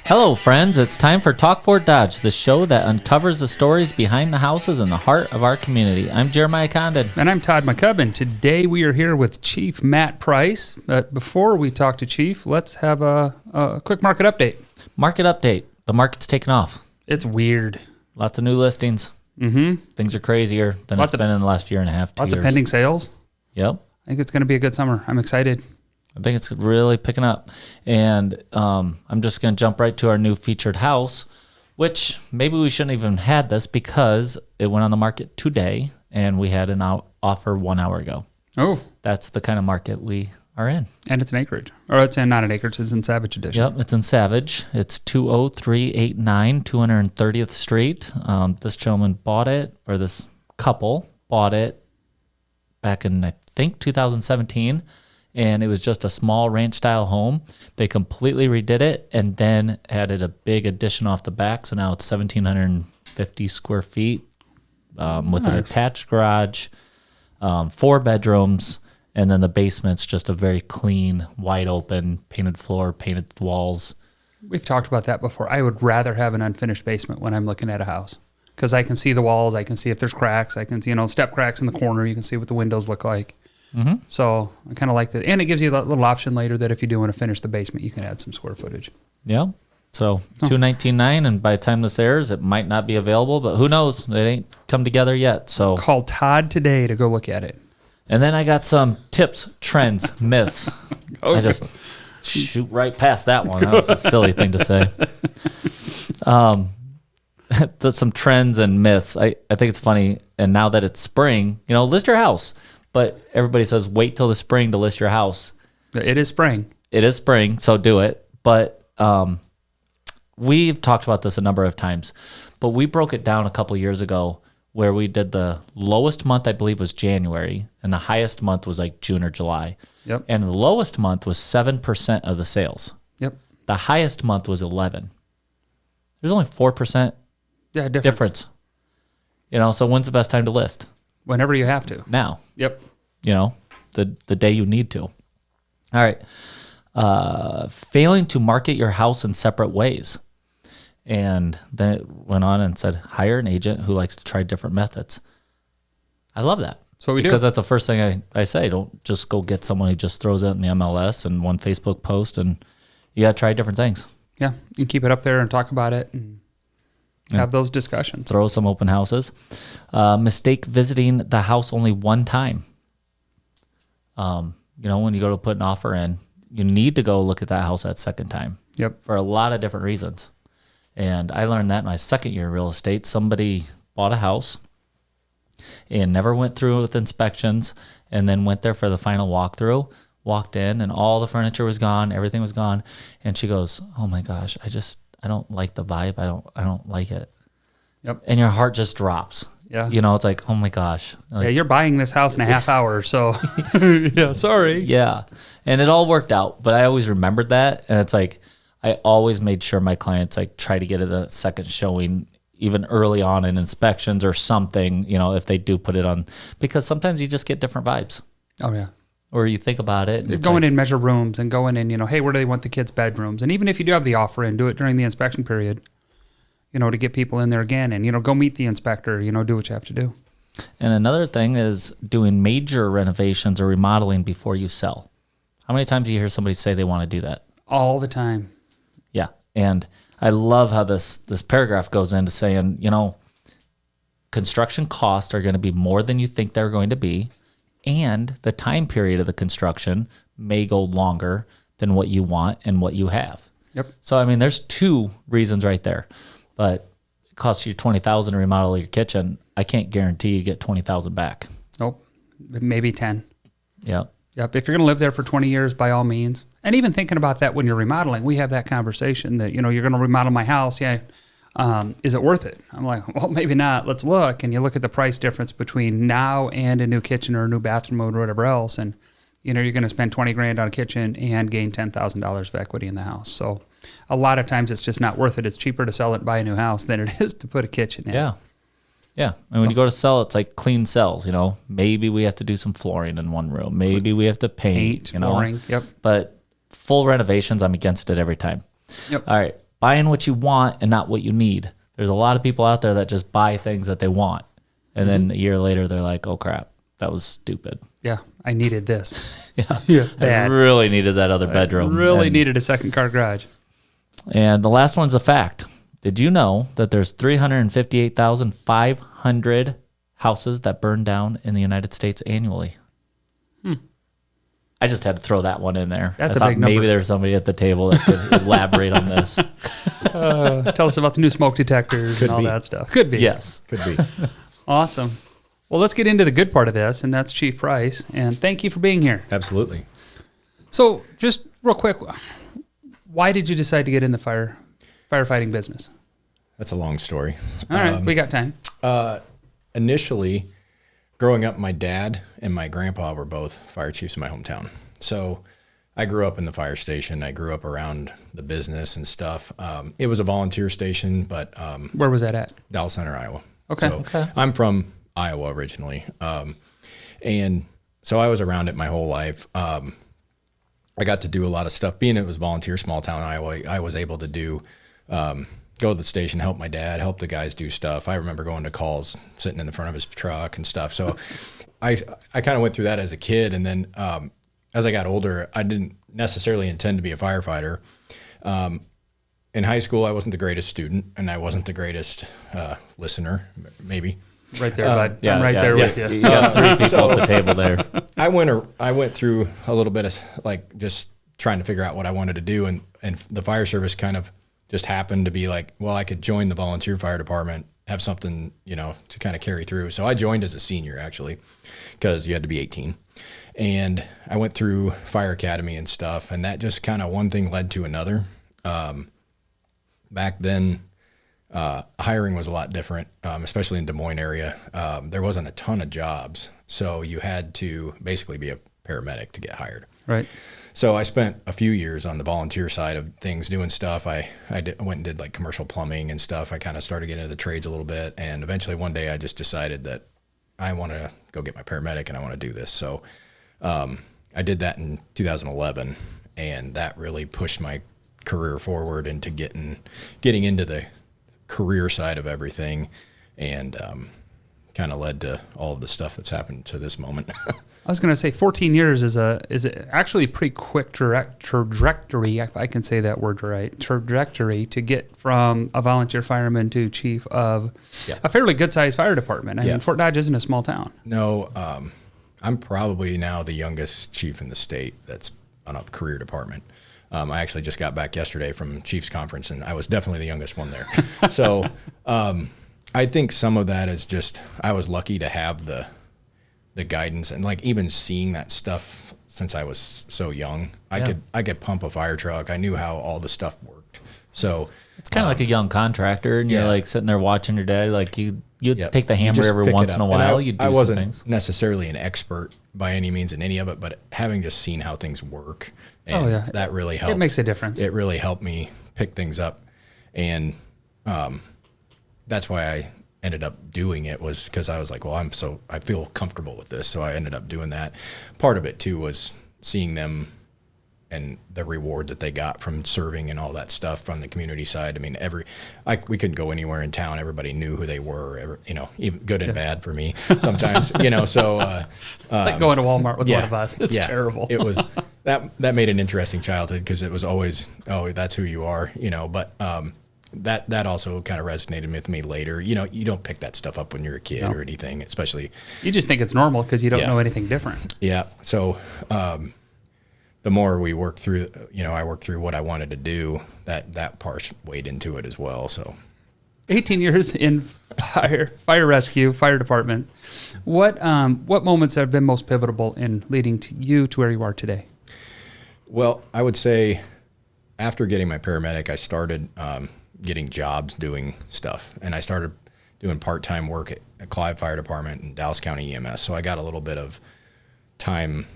Hello, friends. It's time for Talk Fort Dodge, the show that uncovers the stories behind the houses in the heart of our community. I'm Jeremiahjcondon. And I'm Todd McCubbin. Today we are here with Chief Matt Price. But before we talk to Chief, let's have a quick market update. Market update. The market's taken off. It's weird. Lots of new listings. Mm-hmm. Things are crazier than it's been in the last year and a half, 2 years. Lots of pending sales. Yep. I think it's going to be a good summer. I'm excited. I think it's really picking up. And I'm just going to jump right to our new featured house, which maybe we shouldn't even had this because it went on the market today and we had an offer 1 hour ago. Oh. That's the kind of market we are in. And it's an acreage. Or it's not an acreage, it's in Savage Edition. Yep, it's in Savage. It's 20389 230th Street. This gentleman bought it, or this couple bought it back in, I think, 2017. And it was just a small ranch-style home. They completely redid it and then added a big addition off the back. So now it's 1,750 square feet with an attached garage, 4 bedrooms, and then the basement's just a very clean, wide open, painted floor, painted walls. We've talked about that before. I would rather have an unfinished basement when I'm looking at a house because I can see the walls. I can see if there's cracks. I can see, step cracks in the corner. You can see what the windows look like. Mm-hmm. So I kind of like that. And it gives you a little option later that if you do want to finish the basement, you can add some square footage. Yeah. So $219,900, and by the time this airs, it might not be available, but who knows? It ain't come together yet. So call Todd today to go look at it. And then I got some tips, trends, myths. Okay. I just shoot right past that one. That was a silly thing to say. Some trends and myths. I think it's funny. And now that it's spring, list your house. But everybody says wait till the spring to list your house. It is spring. It is spring, so do it. But we've talked about this a number of times. But we broke it down a couple years ago where we did the lowest month, I believe, was January, and the highest month was like June or July. Yep. And the lowest month was 7% of the sales. Yep. The highest month was 11%. There's only 4% difference. So when's the best time to list? Whenever you have to. Now. Yep. The day you need to. All right. Failing to market your house in separate ways. And then it went on and said, hire an agent who likes to try different methods. I love that. So we do. Because that's the first thing I say. Don't just go get someone who just throws it in the MLS and one Facebook post. And you got to try different things. Yeah. You can keep it up there and talk about it and have those discussions. Throw some open houses. Mistake visiting the house only one time. When you go to put an offer in, you need to go look at that house that second time. Yep. For a lot of different reasons. And I learned that in my second year in real estate. Somebody bought a house and never went through with inspections and then went there for the final walkthrough, walked in and all the furniture was gone, everything was gone. And she goes, oh my gosh, I don't like the vibe. I don't like it. Yep. And your heart just drops. Yeah. It's like, oh my gosh. Like, you're buying this house in a half hour, so yeah, sorry. Yeah. And it all worked out, but I always remembered that. And it's like, I always made sure my clients try to get a second showing even early on in inspections or something, if they do put it on, because sometimes you just get different vibes. Oh yeah. Or you think about it. And going in, measure rooms and going in, hey, where do they want the kids' bedrooms? And even if you do have the offer in, do it during the inspection period, to get people in there again and, go meet the inspector, do what you have to do. And another thing is doing major renovations or remodeling before you sell. How many times do you hear somebody say they want to do that? All the time. Yeah. And I love how this paragraph goes into saying, construction costs are going to be more than you think they're going to be. And the time period of the construction may go longer than what you want and what you have. Yep. So, there's 2 reasons right there. But it costs you $20,000 to remodel your kitchen. I can't guarantee you get $20,000 back. Nope. Maybe 10. Yep. Yep. If you're going to live there for 20 years, by all means. And even thinking about that when you're remodeling, we have that conversation that, you're going to remodel my house. Yeah. Is it worth it? I'm like, well, maybe not. Let's look. And you look at the price difference between now and a new kitchen or a new bathroom or whatever else. And, you're going to spend $20,000 on a kitchen and gain $10,000 of equity in the house. So a lot of times it's just not worth it. It's cheaper to sell it and buy a new house than it is to put a kitchen in. Yeah. Yeah. And when you go to sell, it's like clean cells, maybe we have to do some flooring in one room. Maybe we have to paint, flooring. Yep. But full renovations, I'm against it every time. Yep. All right. buying what you want and not what you need. There's a lot of people out there that just buy things that they want. And then a year later, they're like, oh, crap, that was stupid. Yeah, I needed this. Yeah, I bad. really needed that other bedroom. Really needed a second car garage. And the last one's a fact. Did you know that there's 358,500 houses that burn down in the United States annually? I just had to throw that one in there. That's I a thought big number. maybe there was somebody at the table that could elaborate on this. Tell us about the new smoke detectors and all that stuff. Could be. Yes. Could be. Awesome. Well, let's get into the good part of this, and that's Chief Price. And thank you for being here. Absolutely. So, just real quick, why did you decide to get in the firefighting business? That's a long story. All right, we got time. Initially, growing up, my dad and my grandpa were both fire chiefs in my hometown. So I grew up in the fire station. I grew up around the business and stuff. It was a volunteer station, but Where was that at? Dallas Center, Iowa. Okay. So I'm from Iowa originally. And so I was around it my whole life. I got to do a lot of stuff. Being it was volunteer, small town Iowa, I was able to do go to the station, help my dad, help the guys do stuff. I remember going to calls, sitting in the front of his truck and stuff. So I kind of went through that as a kid. And then as I got older, I didn't necessarily intend to be a firefighter. In high school, I wasn't the greatest student, and I wasn't the greatest listener, maybe. Right there, bud. I'm right there with you. You got three people at the table there. I went through a little bit of like just trying to figure out what I wanted to do, and the fire service kind of just happened to be like, well, I could join the volunteer fire department, have something, to kind of carry through. So I joined as a senior, actually, because you had to be 18. And I went through fire academy and stuff, and that just kind of one thing led to another. Back then, hiring was a lot different, especially in Des Moines area. There wasn't a ton of jobs, so you had to basically be a paramedic to get hired. Right. So I spent a few years on the volunteer side of things, doing stuff. I went and did like commercial plumbing and stuff. I kind of started getting into the trades a little bit, and eventually one day I just decided that I want to go get my paramedic and I want to do this. So I did that in 2011, and that really pushed my career forward into getting into the career side of everything, and kind of led to all of the stuff that's happened to this moment. I was going to say 14 years is actually a pretty quick trajectory, if I can say that word right, trajectory to get from a volunteer fireman to chief of a fairly good-sized fire department. I mean, Fort Dodge isn't a small town. No, I'm probably now the youngest chief in the state that's on a career department. I actually just got back yesterday from Chiefs Conference, and I was definitely the youngest one there. So I think some of that is just I was lucky to have the guidance, and like even seeing that stuff since I was so young. I could pump a fire truck. I knew how all the stuff worked. So it's kind of like a young contractor, and you're like sitting there watching your dad. Like you take the hammer every once in a while. You do I wasn't some things. necessarily an expert by any means in any of it, but having just seen how things work, and that really helped. It makes a difference. It really helped me pick things up, and that's why I ended up doing it, was because I was like, well, I feel comfortable with this, so I ended up doing that. Part of it too was seeing them and the reward that they got from serving and all that stuff from the community side. I mean, we couldn't go anywhere in town. Everybody knew who they were, even good and bad for me sometimes, so. Like going to Walmart with one of us. It's terrible. It was, that made an interesting childhood, because it was always, oh, that's who you are, but that also kind of resonated with me later. You don't pick that stuff up when you're a kid or anything, especially. You just think it's normal because you don't know anything different. Yeah. So, the more we work through, I worked through what I wanted to do, that part weighed into it as well. So 18 years in fire rescue, fire department. What moments have been most pivotal in leading you to where you are today? Well, I would say after getting my paramedic, I started getting jobs doing stuff, and I started doing part-time work at Clive Fire Department and Dallas County EMS. So I got a little bit of time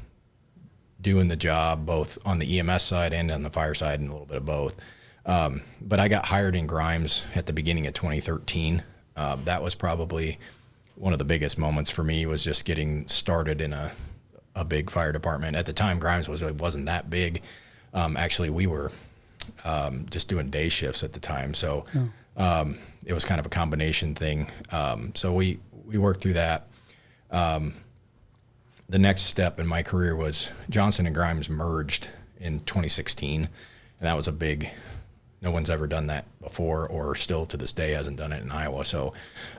doing the job, both on the EMS side and on the fire side, and a little bit of both. But I got hired in Grimes at the beginning of 2013. That was probably one of the biggest moments for me, was just getting started in a big fire department. At the time, Grimes wasn't that big. Actually, we were just doing day shifts at the time. So it was kind of a combination thing. So we worked through that. The next step in my career was Johnson and Grimes merged in 2016. And that was a big, no one's ever done that before, or still to this day hasn't done it in Iowa. So,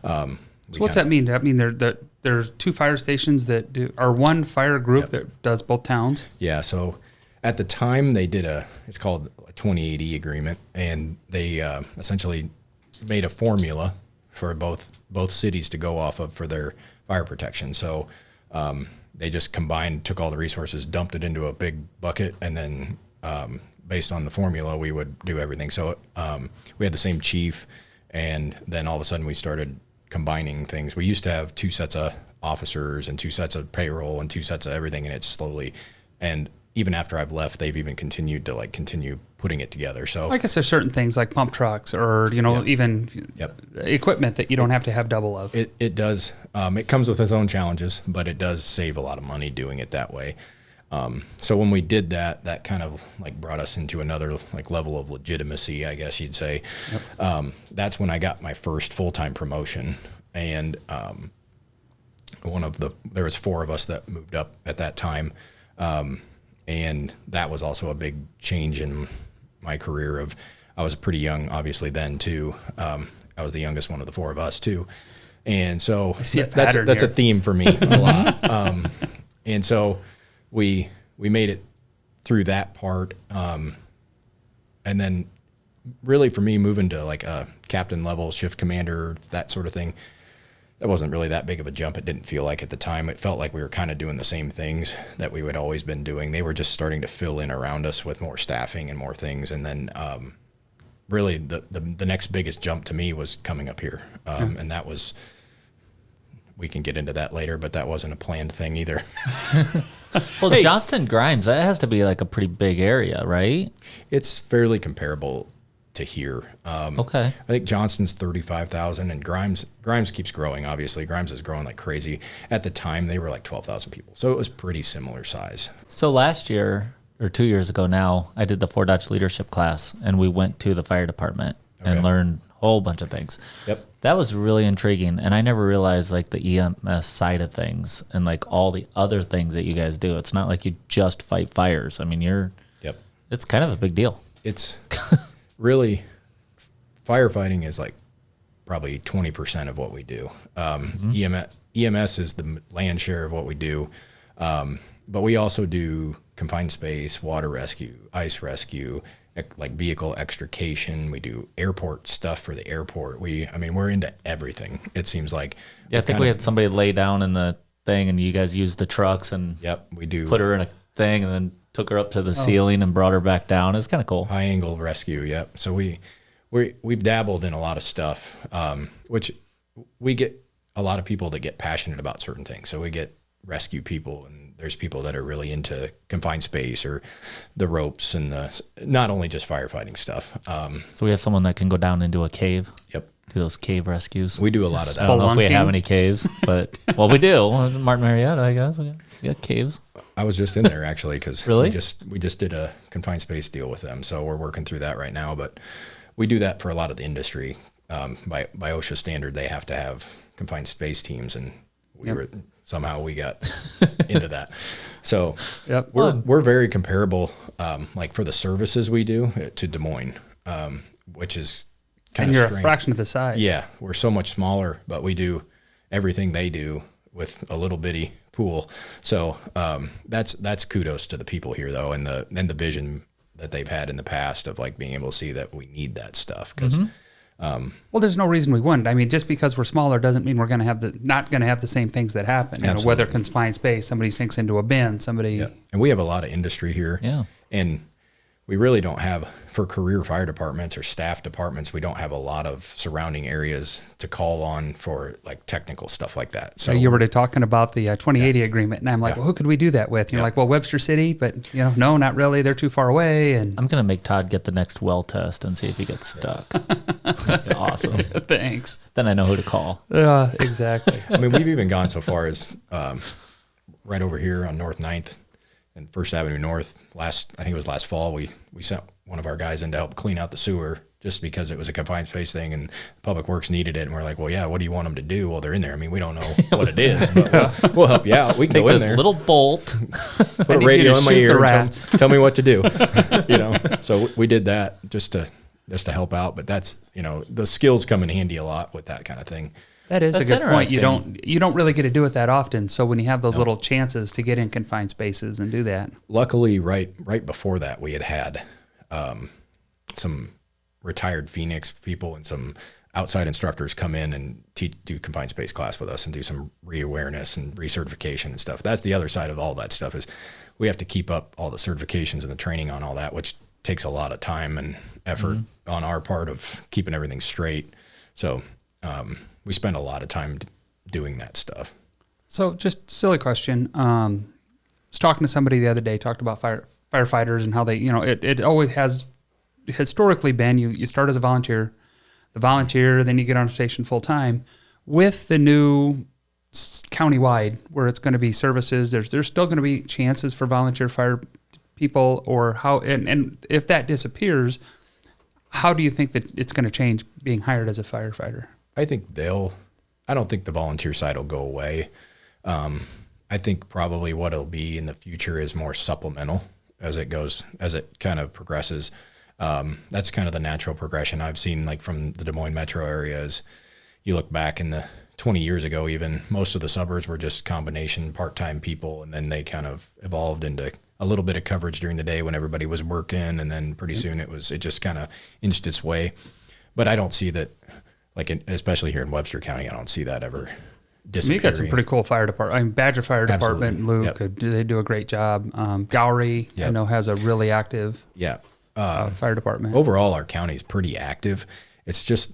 so what's that mean? That mean there's two fire stations that do, or one fire group that does both towns? Yeah. So at the time they did it's called a 2080 agreement, and they essentially made a formula for both cities to go off of for their fire protection. So they just combined, took all the resources, dumped it into a big bucket, and then based on the formula, we would do everything. So we had the same chief, and then all of a sudden we started combining things. We used to have 2 sets of officers and 2 sets of payroll and 2 sets of everything, and it's slowly, and even after I've left, they've even continued to continue putting it together. So I guess there's certain things like pump trucks or, even equipment that you don't have to have double of. It does. It comes with its own challenges, but it does save a lot of money doing it that way. So when we did that, that kind of brought us into another level of legitimacy, I guess you'd say. Yep. That's when I got my first full-time promotion. And there was 4 of us that moved up at that time. And that was also a big change in my career. I was pretty young, obviously, then too. I was the youngest one of the 4 of us too. And so that's a theme for me a lot. And so we made it through that part. And then really for me, moving to a captain level, shift commander, that sort of thing, that wasn't really that big of a jump. It didn't feel like at the time. It felt like we were kind of doing the same things that we had always been doing. They were just starting to fill in around us with more staffing and more things. And then really the next biggest jump to me was coming up here. And that was, we can get into that later, but that wasn't a planned thing either. Well, hey, Johnston Grimes, that has to be a pretty big area, right? It's fairly comparable to here. Okay. I think Johnston's 35,000, and Grimes keeps growing. Obviously, Grimes is growing like crazy. At the time, they were 12,000 people, so it was pretty similar size. So last year or 2 years ago now, I did the Fort Dodge leadership class, and we went to the fire department and learned a whole bunch of things. Yep. That was really intriguing, and I never realized the EMS side of things and all the other things that you guys do. It's not like you just fight fires. I mean, it's kind of a big deal. It's really, firefighting is probably 20% of what we do. EMS is the land share of what we do. But we also do confined space, water rescue, ice rescue, vehicle extrication. We do airport stuff for the airport. We're into everything. It seems like. Yeah, I think we had somebody lay down in the thing, and you guys used the trucks and we do put her in a thing and then took her up to the ceiling and brought her back down. It's kind of cool. High angle rescue. Yep. So we've dabbled in a lot of stuff, which we get a lot of people that get passionate about certain things. So we get rescue people, and there's people that are really into confined space or the ropes and not only just firefighting stuff. So we have someone that can go down into a cave. Yep. Do those cave rescues. We do a lot of that. I don't know if we have any caves, but we do. Martin Marietta, I guess. We got caves. I was just in there actually because really? we just did a confined space deal with them, so we're working through that right now. But we do that for a lot of the industry. By OSHA standard, they have to have confined space teams, and somehow we got into that. So we're very comparable, for the services we do to Des Moines, which is kind of strange. And you're a fraction of the size. Yeah, we're so much smaller, but we do everything they do with a little bitty pool. So that's kudos to the people here, though, and the vision that they've had in the past of being able to see that we need that stuff. Because there's no reason we wouldn't. I mean, just because we're smaller doesn't mean we're going to have not going to have the same things that happen. Whether confined space, somebody sinks into a bin, somebody. Yeah. And we have a lot of industry here. Yeah. And we really don't have, for career fire departments or staff departments, we don't have a lot of surrounding areas to call on for technical stuff like that. So you were talking about the 2080 agreement, and I'm like, well, who could we do that with? And you're like, well, Webster City, but no, not really. They're too far away. And I'm gonna make Todd get the next well test and see if he gets stuck. Awesome. Thanks. Then I know who to call. Yeah, exactly. We've even gone so far as right over here on North 9th and First Avenue North. I think it was last fall, we sent one of our guys in to help clean out the sewer just because it was a confined space thing and Public Works needed it. And we're like, well, yeah, what do you want them to do? Well, they're in there. I mean, we don't know what it is, but we'll help you out. We can Take go in this there. little bolt. Put a radio in my ear and tell me what to do. So we did that just to help out. But that's, the skills come in handy a lot with that kind of thing. That's a good point. You don't really get to do it that often. So when you have those little chances to get in confined spaces and do that. Luckily, right before that, we had some retired Phoenix people and some outside instructors come in and do confined space class with us and do some re-awareness and recertification and stuff. That's the other side of all that stuff is we have to keep up all the certifications and the training on all that, which takes a lot of time and effort on our part of keeping everything straight. So we spend a lot of time doing that stuff. So just silly question. I was talking to somebody the other day, talked about firefighters and how they, it always has historically been, you start as a volunteer, then you get on station full time. With the new countywide where it's going to be services, there's still going to be chances for volunteer fire people, or how, and if that disappears, how do you think that it's going to change being hired as a firefighter? I think I don't think the volunteer side will go away. I think probably what it'll be in the future is more supplemental as it kind of progresses. That's kind of the natural progression I've seen, like from the Des Moines metro areas. You look back in the 20 years ago, even most of the suburbs were just combination part-time people. And then they kind of evolved into a little bit of coverage during the day when everybody was working. And then pretty soon it just kind of inched its way. But I don't see that, especially here in Webster County, I don't see that ever disappearing. You got some pretty cool fire department. Badger Fire Department, Luke, they do a great job. Gowrie, I know, has a really active fire department. Overall, our county is pretty active. It's just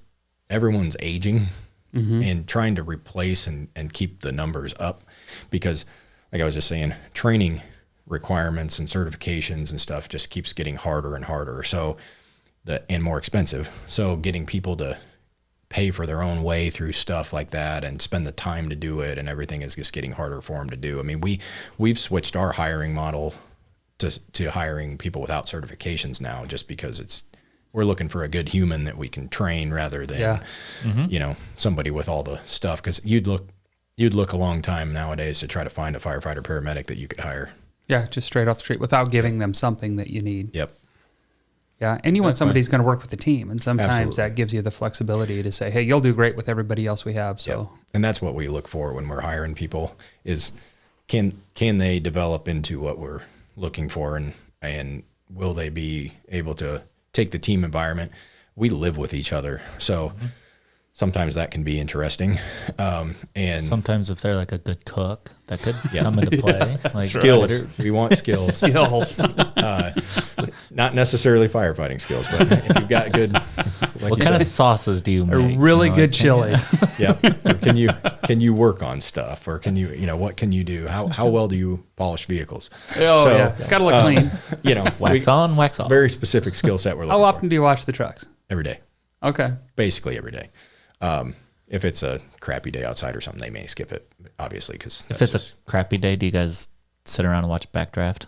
everyone's aging and trying to replace and keep the numbers up because, like I was just saying, training requirements and certifications and stuff just keeps getting harder and harder. And more expensive. So getting people to pay for their own way through stuff like that and spend the time to do it and everything is just getting harder for them to do. I mean, we've switched our hiring model to hiring people without certifications now, just because we're looking for a good human that we can train rather than, somebody with all the stuff. Cause you'd look a long time nowadays to try to find a firefighter paramedic that you could hire. Yeah. Just straight off the street without giving them something that you need. Yep. Yeah. And you want somebody who's going to work with the team. And sometimes that gives you the flexibility to say, hey, you'll do great with everybody else we have. So, yep. And that's what we look for when we're hiring people is can they develop into what we're looking for and will they be able to take the team environment? We live with each other. So sometimes that can be interesting. And sometimes if they're like a good cook, that could come into play. Like skills. We want skills. Not necessarally firefighting skills, but if you've got good, what kind of sauces do you make? A really good chili. Yeah. Or can you work on stuff, or can you, what can you do? How well do you polish vehicles? It's got to look clean. Wax on, wax off. Very specific skill set we're looking for. How often do you wash the trucks? Every day. Okay. Basically every day. If it's a crappy day outside or something, they may skip it, obviously. Because if it's a crappy day, do you guys sit around and watch Backdraft?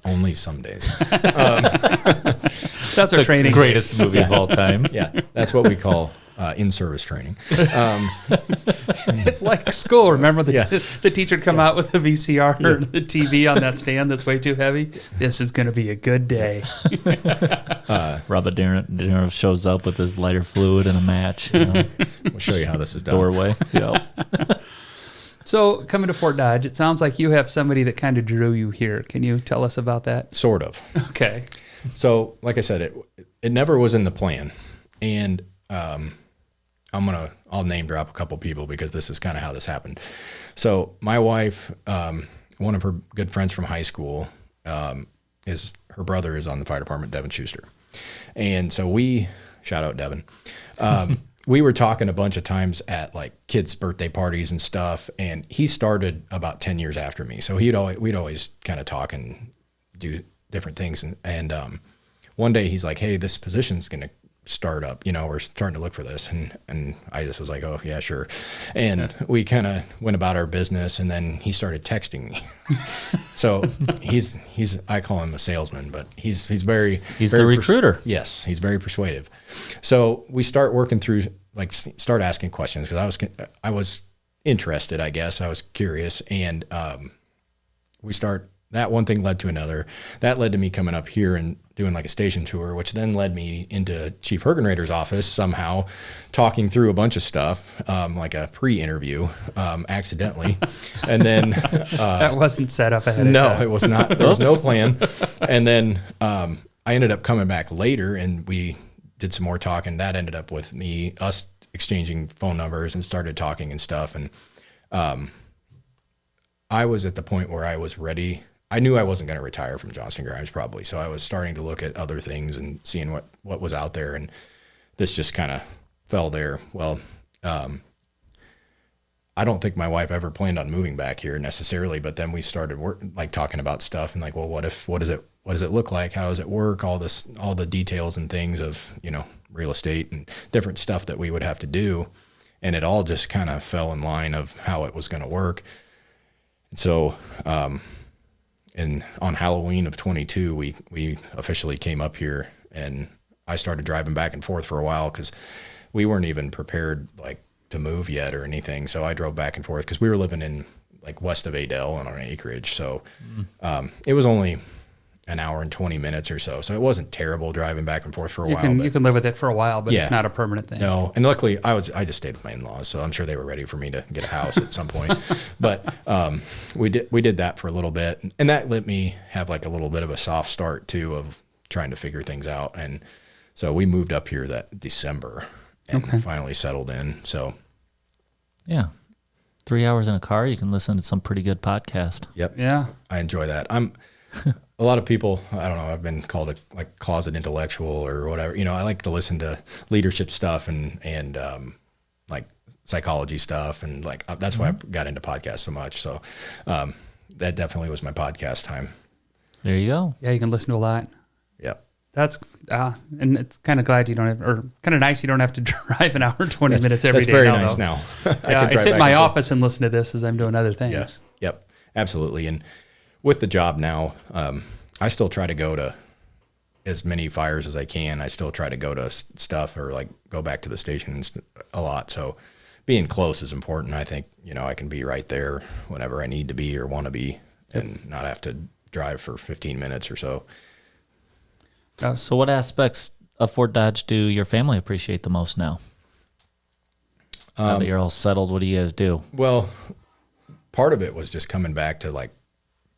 Only some days. That's our training. Greatest movie of all time. Yeah, that's what we call in-service training. It's like school. Remember the teacher would come out with the VCR or the TV on that stand that's way too heavy? This is going to be a good day. Robert De Niro shows up with his lighter fluid and a match. We'll show you how this is done. Doorway. Yep. So coming to Fort Dodge, it sounds like you have somebody that kind of drew you here. Can you tell us about that? Sort of. Okay. So like I said, it never was in the plan. And I'll name drop a couple people because this is kind of how this happened. So my wife, one of her good friends from high school, her brother is on the fire department, Devin Schuster. And so shout out Devin. We were talking a bunch of times at like kids' birthday parties and stuff, and he started about 10 years after me. So we'd always kind of talk and do different things. And one day he's like, hey, this position's going to startup, we're starting to look for this. And I just was like, oh yeah, sure. And we kind of went about our business, and then he started texting me. So I call him a salesman, but he's very the recruiter. Yes. He's very persuasive. So we start working through, start asking questions, because I was interested, I guess. I was curious. And, that one thing led to another. That led to me coming up here and doing a station tour, which then led me into Chief Hergenrader's office, somehow talking through a bunch of stuff, like a pre-interview, accidentally. And then that wasn't set up ahead of time. No, it was not. There was no plan. And then I ended up coming back later, and we did some more talking. That ended up with us exchanging phone numbers and started talking and stuff. And I was at the point where I was ready. I knew I wasn't going to retire from Johnston Grimes probably. So I was starting to look at other things and seeing what was out there. And this just kind of fell there. Well, I don't think my wife ever planned on moving back here necessarily, but then we started talking about stuff and well, what does it look like? How does it work? All the details and things of, real estate and different stuff that we would have to do. And it all just kind of fell in line of how it was going to work. And so, and on Halloween of 22, we officially came up here, and I started driving back and forth for a while because we weren't even prepared to move yet or anything. So I drove back and forth because we were living in west of Adel on an acreage. So it was only an hour and 20 minutes or so. So it wasn't terrible driving back and forth for a while. You can live with it for a while, but it's not a permanent thing. No. And luckily I just stayed with my in-laws, so I'm sure they were ready for me to get a house at some point. But we did that for a little bit, and that let me have a little bit of a soft start too of trying to figure things out. And so we moved up here that December and finally settled in. So yeah. 3 hours in a car, you can listen to some pretty good podcast. Yep. Yeah. I enjoy that. A lot of people, I don't know, I've been called a closet intellectual or whatever. I like to listen to leadership stuff and psychology stuff. And that's why I got into podcasts so much. So that definitely was my podcast time. There you go. Yeah, you can listen to a lot. Yep. That's, and it's kind of glad you don't have, or kind of nice you don't have to drive an hour and 20 minutes every day. That's very nice now. I sit in my office and listen to this as I'm doing other things. Yes. Yep. Absolutely. And with the job now, I still try to go to as many fires as I can. I still try to go to stuff or go back to the station a lot. So being close is important. I think, I can be right there whenever I need to be or want to be and not have to drive for 15 minutes or so. So what aspects of Fort Dodge do your family appreciate the most now? Now that you're all settled, what do you guys do? Well, part of it was just coming back to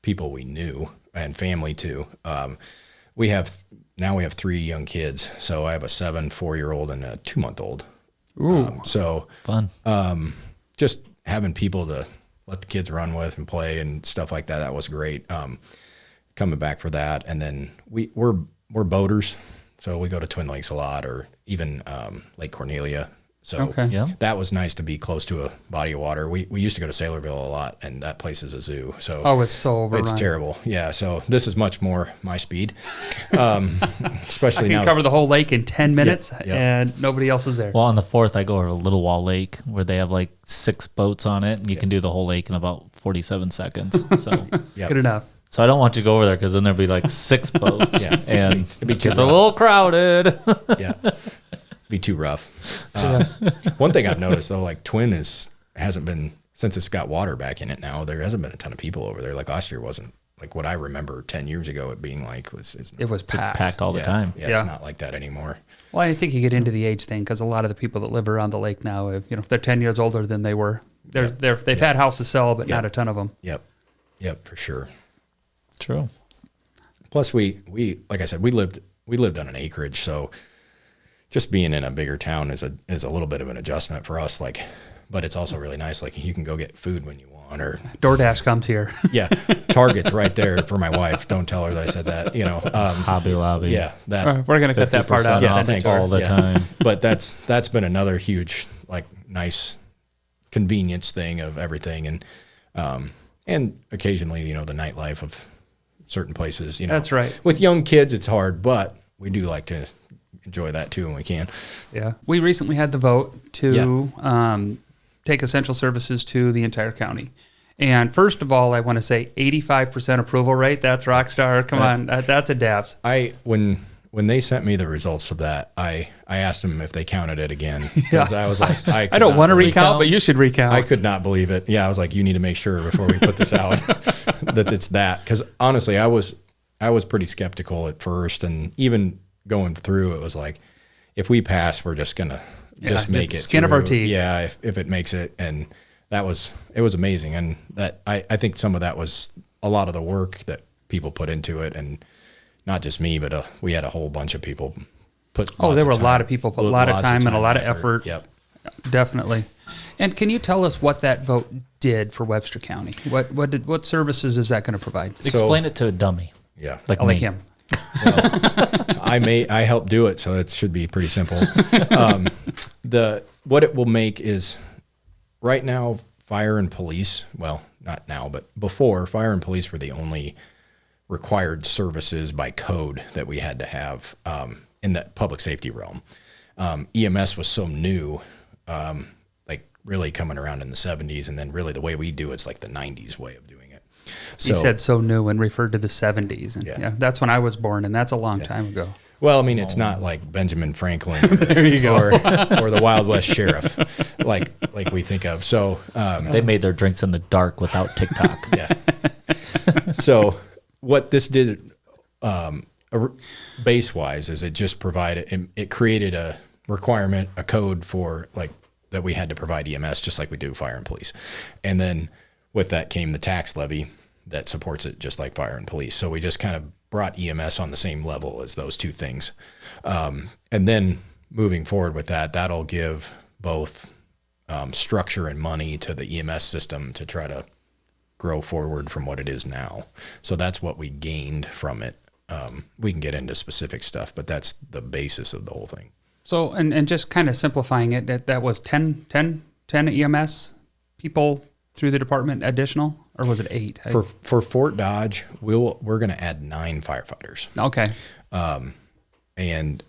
people we knew and family too. We have 3 young kids. So I have a 4-year-old and a 2-month-old. Ooh, so fun. Just having people to let the kids run with and play and stuff like that. That was great. Coming back for that. And then we're boaters. So we go to Twin Lakes a lot, or even Lake Cornelia. So that was nice to be close to a body of water. We used to go to Saylorville a lot, and that place is a zoo. So it's so overrun. It's terrible. Yeah. So this is much more my speed. Especially I can now. cover the whole lake in 10 minutes and nobody else is there. Well, on the 4th, I go to Little Wall Lake where they have 6 boats on it, and you can do the whole lake in about 47 seconds. So good enough. So I don't want you to go over there because then there'll be 6 boats, and it's a little crowded. Yeah. Be too rough. One thing I've noticed though, Twin hasn't been, since it's got water back in it now, there hasn't been a ton of people over there. Last year wasn't what I remember 10 years ago it being it was just packed. packed all the time. Yeah, it's not like that anymore. Well, I think you get into the age thing because a lot of the people that live around the lake now, if they're 10 years older than they were. They've had houses sell, but not a ton of them. Yep, for sure. True. Plus, we like I said, we lived on an acreage, so just being in a bigger town is a little bit of an adjustment for us. But it's also really nice. You can go get food when you want, or DoorDash comes here. Yeah, Target's right there for my wife. Don't tell her that I said that. Hobby Lobby. Yeah, that we're gonna cut that part out. Yeah, thanks. All the time. But that's been another huge nice convenience thing of everything, and occasionally the nightlife of certain places. That's right. With young kids, it's hard, but we do like to enjoy that too when we can. Yeah. We recently had the vote to take essential services to the entire county. And first of all, I want to say 85% approval rate. That's rock star. Come on. That's a DAPS. When they sent me the results of that, I asked them if they counted it again. Because I was like, I don't want to recount, but you should recount. I could not believe it. Yeah, I was like, you need to make sure before we put this out that it's that. Because honestly, I was pretty skeptical at first. And even going through, it was like, if we pass, we're just going to just make it skin of our teeth. Yeah, if it makes it. And it was amazing. And that I think some of that was a lot of the work that people put into it. And not just me, but we had a whole bunch of people put. There were a lot of people put a lot of time and a lot of effort. Yep, definitely. And can you tell us what that vote did for Webster County? What services is that going to provide? Explain it to a dummy. Yeah, like him. Well, I helped do it, so it should be pretty simple. What it will make is right now fire and police. Well, not now, but before, fire and police were the only required services by code that we had to have in the public safety realm. EMS was so new, like really coming around in the 70s, and then really the way we do it's like the 90s way of doing it. So, he said so new and referred to the 70s. And yeah, that's when I was born, and that's a long time ago. Well, I mean, it's not like Benjamin Franklin there you go. or the Wild West Sheriff like we think of. So they made their drinks in the dark without TikTok. Yeah. So what this did base-wise is it just provided, it created a requirement, a code for like that we had to provide EMS just like we do fire and police. And then with that came the tax levy that supports it just like fire and police. So we just kind of brought EMS on the same level as those two things. And then moving forward with that, that'll give both structure and money to the EMS system to try to grow forward from what it is now. So that's what we gained from it. We can get into specific stuff, but that's the basis of the whole thing. So, and just kind of simplifying it, that was 10 EMS people through the department additional, or was it 8? For Fort Dodge, we're going to add 9 firefighters. Okay. And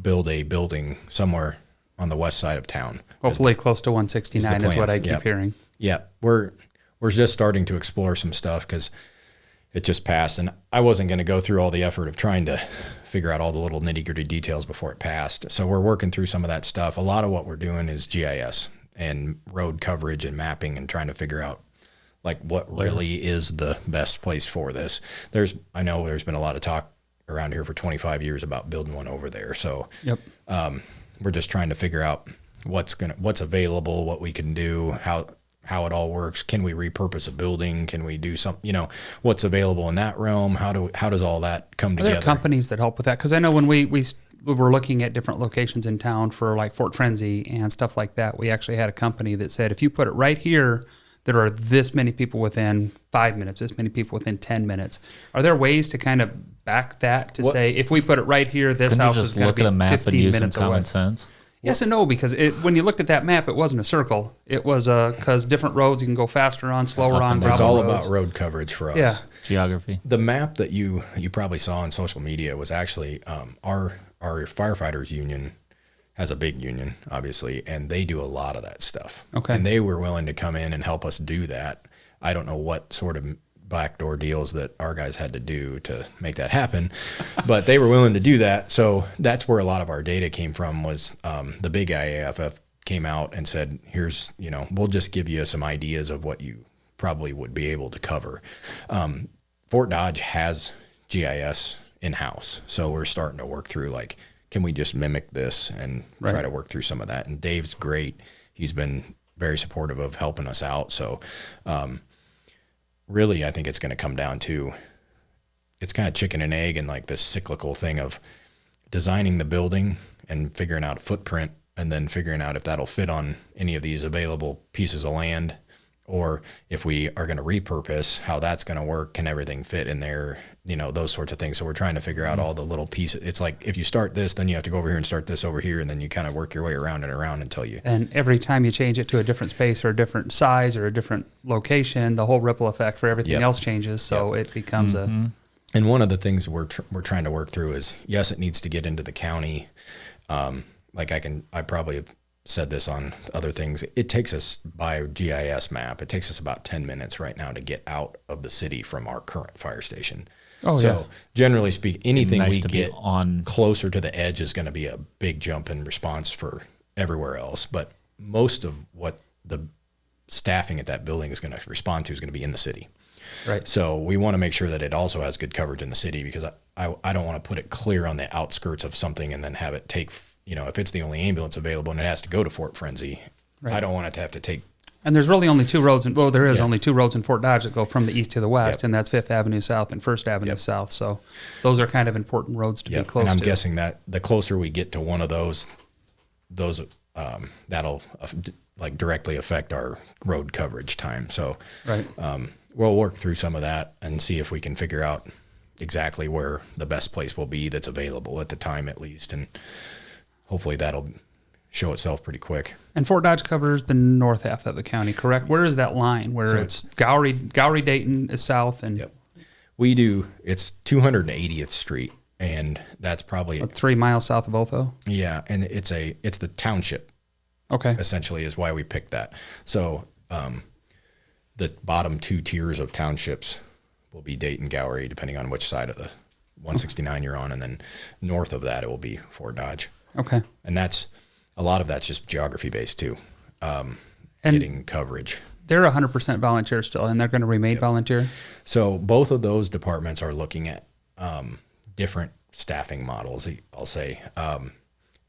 build a building somewhere on the west side of town. Hopefully close to 169 is what I keep hearing. Yeah. We're just starting to explore some stuff because it just passed. And I wasn't going to go through all the effort of trying to figure out all the little nitty-gritty details before it passed. So we're working through some of that stuff. A lot of what we're doing is GIS and road coverage and mapping and trying to figure out like what really is the best place for this. I know there's been a lot of talk around here for 25 years about building one over there. So yep. We're just trying to figure out what's available, what we can do, how it all works. Can we repurpose a building? Can we do something, what's available in that realm? How does all that come together? Are there companies that help with that? Because I know when we were looking at different locations in town for like Fort Frenzy and stuff like that, we actually had a company that said, if you put it right here, there are this many people within 5 minutes, this many people within 10 minutes. Are there ways to kind of back that to say, if we put it right here, this house is going to be 15 minutes away? Couldn't you just look at a map and use some common sense? Yes and no, because when you looked at that map, it wasn't a circle. It was because different roads you can go faster on, slower on. It's all about road coverage for us. Yeah. Geography. The map that you probably saw on social media was actually our Firefighters union has a big union, obviously, and they do a lot of that stuff. Okay. And they were willing to come in and help us do that. I don't know what sort of backdoor deals that our guys had to do to make that happen, but they were willing to do that. So that's where a lot of our data came from was the big IAFF came out and said, here's, we'll just give you some ideas of what you probably would be able to cover. Fort Dodge has GIS in-house. So we're starting to work through can we just mimic this and try to work through some of that? And Dave's great. He's been very supportive of helping us out. So, really, I think it's going to come down to, it's kind of chicken and egg and like this cyclical thing of designing the building and figuring out a footprint and then figuring out if that'll fit on any of these available pieces of land, or if we are going to repurpose, how that's going to work. Can everything fit in there? Those sorts of things. So we're trying to figure out all the little pieces. It's like, if you start this, then you have to go over here and start this over here. And then you kind of work your way around and around until you. And every time you change it to a different space or a different size or a different location, the whole ripple effect for everything else changes. So it becomes And one of the things we're trying to work through is, yes, it needs to get into the county. Like I probably have said this on other things. It takes us by GIS map. It takes us about 10 minutes right now to get out of the city from our current fire station. Oh, so yeah. generally speaking, anything Nice we to be get on closer to the edge is going to be a big jump in response for everywhere else. But most of what the staffing at that building is going to respond to is going to be in the city. Right. So we want to make sure that it also has good coverage in the city, because I don't want to put it clear on the outskirts of something and then have it take, if it's the only ambulance available and it has to go to Fort Frenzy, Right. I don't want it to have to take. And there's really only two roads. There is Yeah. only two roads in Fort Dodge that go from the east to the west, Yep. and that's 5th Avenue South and 1st Avenue Yep. South. So those are kind of important roads to be close And I'm to. guessing that the closer we get to one of those that'll like directly affect our road coverage time. So Right. We'll work through some of that and see if we can figure out exactly where the best place will be that's available at the time, at least. And hopefully that'll show itself pretty quick. And Fort Dodge covers the north half of the county, correct? Where is that line where it's Gowrie, Dayton is south, and Yep. It's 280th Street, and that's probably, 3 miles south of Otho? yeah. And it's the township, Okay. essentially, is why we picked that. So, the bottom two tiers of townships will be Dayton, Gowrie, depending on which side of the 169 you're on. And then north of that, it will be Fort Dodge. Okay. And a lot of that's just geography based too. And Getting coverage. they're 100% volunteer still, and they're going to remain volunteer? So both of those departments are looking at different staffing models, I'll say.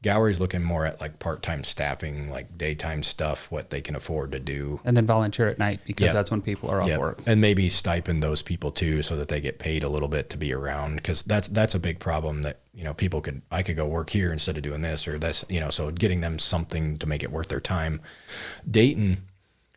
Gowrie's looking more at like part-time staffing, like daytime stuff, what they can afford to do. And then volunteer at night, because Yep. that's when people are off Yep. work. And maybe stipend those people too, so that they get paid a little bit to be around. Because that's a big problem that, I could go work here instead of doing this or this, so getting them something to make it worth their time. Dayton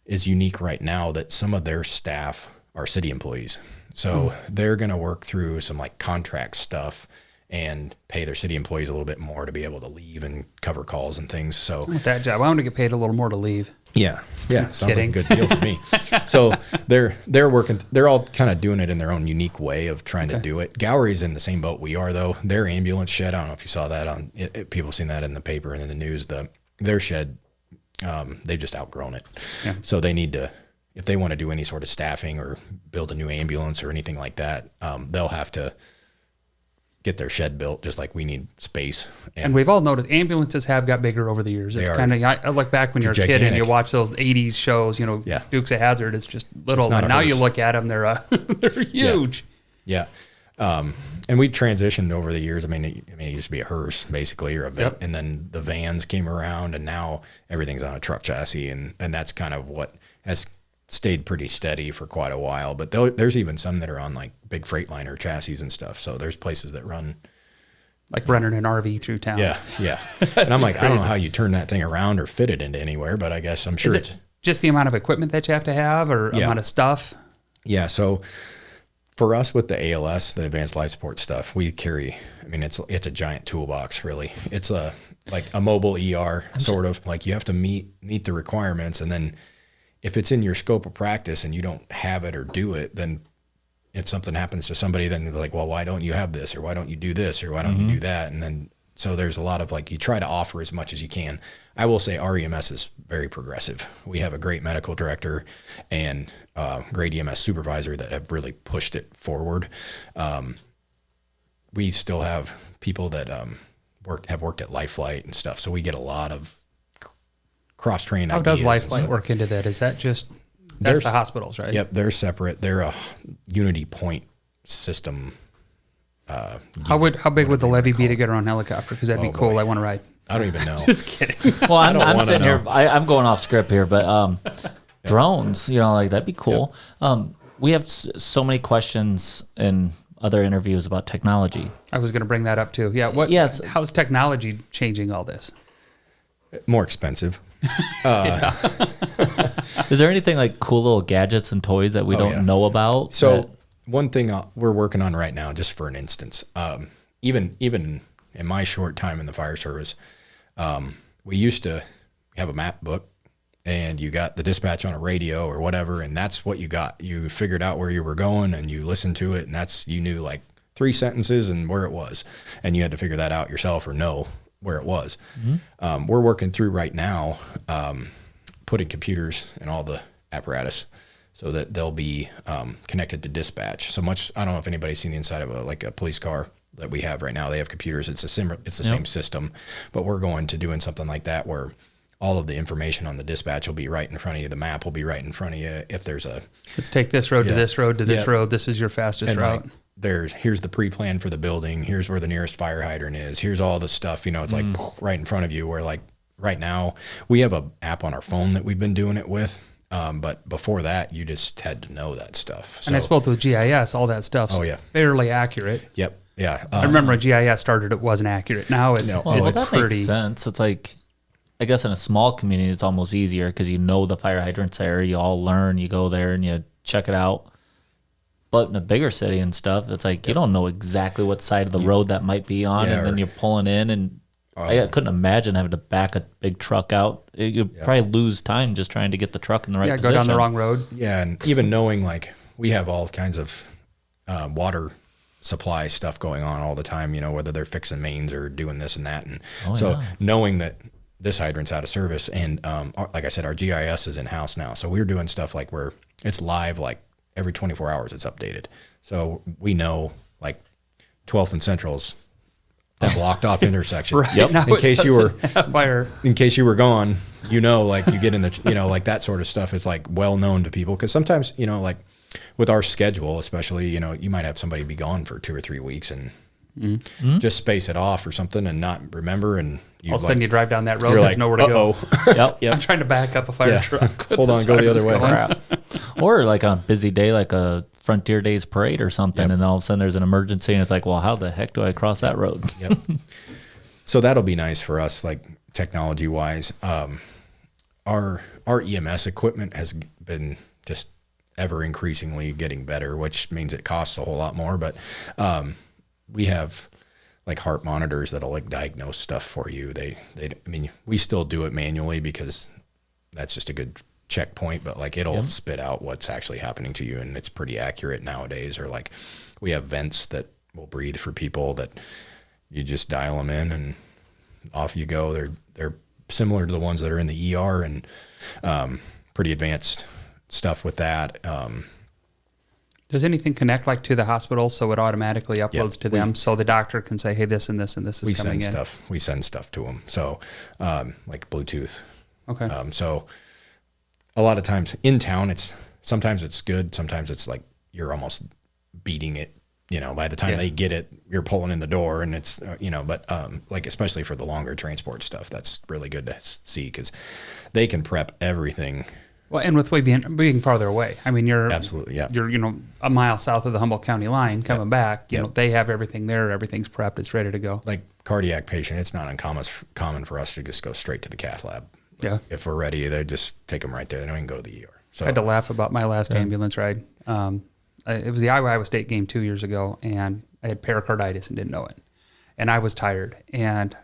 is unique right now that some of their staff are city employees. So they're going to work through some like contract stuff and pay their city employees a little bit more to be able to leave and cover calls and things. So With that job, I want to get paid a little more to leave. yeah, sounds Kidding. like a good deal for me. So they're working. They're all kind of doing it in their own unique way of trying to do it. Gowrie's in the same boat we are, though. Their ambulance shed. I don't know if you saw that on people seen that in the paper and in the news. Their shed, they've just outgrown it. Yeah. So they need to, if they want to do any sort of staffing or build a new ambulance or anything like that, they'll have to get their shed built, just like we need space. And we've all noticed ambulances have got bigger over the years. It's They are. kind of, I look back when you're a kid and gigantic. you watch those 80s shows, Yeah. Dukes of Hazzard, it's just little. It's not And a now you hearse. look at them, they're huge. Yeah. And we transitioned over the years. I mean, it used to be a hearse basically, or a vet, Yep. and then the vans came around, and now everything's on a truck chassis, and that's kind of what has stayed pretty steady for quite a while. But there's even some that are on like big Freightliner chassis and stuff. So there's places that run. Like running an RV through town. Yeah. And I'm like, I don't know how you turn that thing around or fit it into anywhere, but I guess I'm sure Is it just the amount of equipment that you have to have, or Yeah. amount of stuff? Yeah. So for us with the ALS, the advanced life support stuff, we carry, I mean, it's a giant toolbox, really. It's like a mobile ER sort of, like you have to meet the requirements. And then if it's in your scope of practice and you don't have it or do it, then if something happens to somebody, then they're like, well, why don't you have this? Or why don't you do this? Or why don't you do that? And then, so there's a lot of like, you try to offer as much as you can. I will say our EMS is very progressive. We have a great medical director and great EMS supervisor that have really pushed it forward. We still have people that have worked at Lifelight and stuff. So we get a lot of cross-trained How ideas does and Lifeline stuff. work into that? Is that just, that's There's- the hospitals, right? Yep, they're separate. They're a Unity Point system. How big would the levy be to get her on helicopter? Because that'd be Oh, cool. boy. I want to ride. I don't even know. Just kidding. Well, I'm wanna sitting here. know. I'm going off script here, but drones, like that'd be cool. We have so many questions in other interviews about technology. I was going to bring that up too. Yeah. Yes. How's technology changing all this? More expensive. Is there anything like cool little gadgets and toys that we don't yeah. know about? So one thing we're working on right now, just for an instance, even in my short time in the fire service, we used to have a map book, and you got the dispatch on a radio or whatever, and that's what you got. You figured out where you were going, and you listened to it, and you knew like 3 sentences and where it was. And you had to figure that out yourself or know where it was. We're working through right now, putting computers in all the apparatus so that they'll be connected to dispatch. So much, I don't know if anybody's seen the inside of a police car that we have right now. They have computers. It's the same system, but we're going to doing something like that where all of the information on the dispatch will be right in front of you. The map will be right in front of you. If there's let's take this road to this road to this road. This is your fastest route. Here's the pre-plan for the building. Here's where the nearest fire hydrant is. Here's all the stuff, it's like right in front of you, where like right now we have an app on our phone that we've been doing it with. But before that, you just had to know that stuff. So, and I suppose with GIS, all that stuff's fairly accurate. Yep. Yeah. I remember when GIS started, it wasn't accurate. Now it's that makes sense. It's like, I guess in a small community, it's almost easier because the fire hydrant's there. You all learn, you go there and you check it out. But in a bigger city and stuff, it's like you don't know exactly what side of the road that might be on, and then you're pulling in, and I couldn't imagine having to back a big truck out. You'd probably lose time just trying to get the truck in the right position. Go down the wrong road. Yeah, and even knowing like we have all kinds of water supply stuff going on all the time, whether they're fixing mains or doing this and that. And knowing that this hydrant's out of service, and like I said, our GIS is in-house now. So we're doing stuff like where it's live, like every 24 hours it's updated. So we know like 12th and Central's that blocked off intersection. Right. Yep. In case you were gone, like you get in the, like that sort of stuff is like well known to people. Cause sometimes, like with our schedule, especially, you might have somebody be gone for 2 or 3 weeks and just space it off or something and not remember. And all of a sudden you drive down that road, there's nowhere to go. Yep. I'm trying to back up a fire truck. Hold on, go the other way. Or like on a busy day, like a Frontier Days parade or something, and all of a sudden there's an emergency, and it's like, well, how the heck do I cross that road? Yep. So that'll be nice for us, like technology wise. Our EMS equipment has been just ever increasingly getting better, which means it costs a whole lot more. But we have like heart monitors that'll like diagnose stuff for you. We still do it manually because that's just a good checkpoint, but like it'll spit out what's actually happening to you, and it's pretty accurate nowadays. Or like we have vents that will breathe for people that you just dial them in and off you go. They're similar to the ones that are in the ER, and pretty advanced stuff with that. Does anything connect like to the hospital so it automatically uploads to them so the doctor can say, hey, this and this and this is coming in? We send stuff to them. So like Bluetooth. Okay. So a lot of times in town, sometimes it's good. Sometimes it's like you're almost beating it. By the time they get it, you're pulling in the door, and it's, but like especially for the longer transport stuff, that's really good to see because they can prep everything. Well, and with being farther away, I mean, you're absolutely, you're a mile south of the Humboldt County line coming back. They have everything there. Everything's prepped. It's ready to go. Like cardiac patient, it's not common for us to just go straight to the cath lab. Yeah. If we're ready, they just take them right there. They don't even go to the ER. So I had to laugh about my last ambulance ride. It was the Iowa State game 2 years ago, and I had pericarditis and didn't know it. And I was tired. And